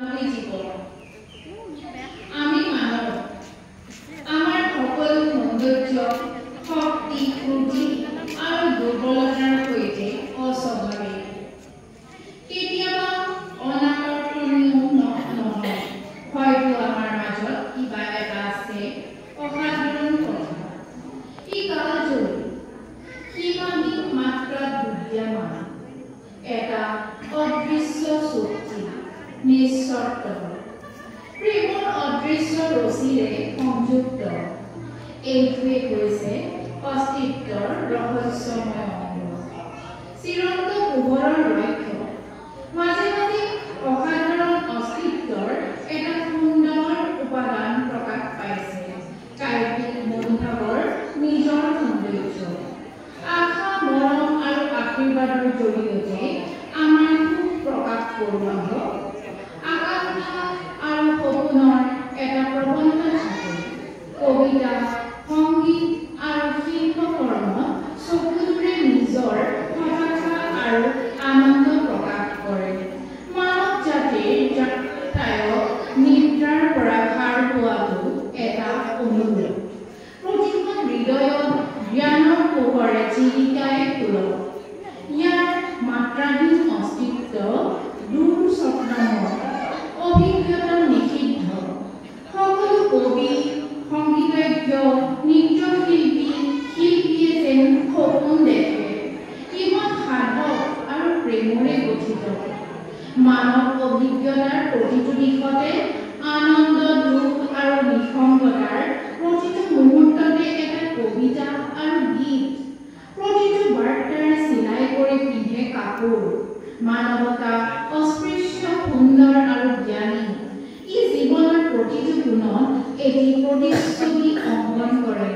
আমি মানব আমাৰ সকল সৌন্দৰ্য শক্তি ত্ৰুটি আৰু দুৰ্বলতাৰ সৈতে অস্বাভাৱিক কেতিয়াবা অনাকৰ্ষণীয় নহয় হয়তো আমাৰ মাজত কিবা এটা আছে অসাধাৰণ কথা ই কালজয়ী সীমাহীন মাত্ৰাত বিদ্যমান এটা অদৃশ্য শক্তি নিঃশৰ্ত প্ৰেমৰ অদৃশ্য ৰছীৰে সংযুক্ত এইটোৱে হৈছে অস্তিত্বৰ ৰহস্যময় অংগ চিৰন্ত পোহৰৰ লক্ষ্য মাজে মাজে অসাধাৰণ অস্তিত্বৰ এটা সুন্দৰ উপাদান প্ৰকাশ পাইছে কাইটিক মনোভাৱৰ নিজৰ সৌন্দৰ্য আশা মৰম আৰু আশীৰ্বাদৰ জৰিয়তে আমাৰ সুখ প্ৰকাশ কৰোৱা আকাংক্ষা আৰু সপোনৰ এটা প্ৰবন্ধ থাকে কবিতা সংগীত আৰু শিল্পকৰ্ম সকলোৰে নিজৰ হতাশা আৰু আনন্দ প্ৰকাশ কৰে মানৱ জাতিৰ যাত্ৰায়ক নিদ্ৰাৰ পৰা সাৰ পোৱাটো এটা অনুৰোধ প্ৰতিখন হৃদয়ত জ্ঞানৰ পোহৰে জিলিকাই তোলক ইয়াৰ মাত্ৰাহীন অস্তিত্ব দূৰ স্বপ্নময় অভিজ্ঞতা নিষিদ্ধ সকলো কবি সংগীতজ্ঞ নৃত্যশিল্পী শিল্পীয়ে যেন সপোন দেখে কিমান সাধক আৰু প্ৰেমৰে গঠিত মানৱ অভিজ্ঞতাৰ প্ৰতিটো দিশতে আনন্দ দুখ আৰু নিসংগতাৰ প্ৰতিটো মুহূৰ্ততে এটা কবিতা আৰু গীত প্ৰতিটো বাৰ্তাৰে চিলাই কৰি পিন্ধে কাপোৰ মানৱতা অস্পৃশ্য সুন্দৰ আৰু জ্ঞানী ই জীৱনৰ প্ৰতিটো গুণত এটি প্ৰতিচ্ছবি অংকন কৰে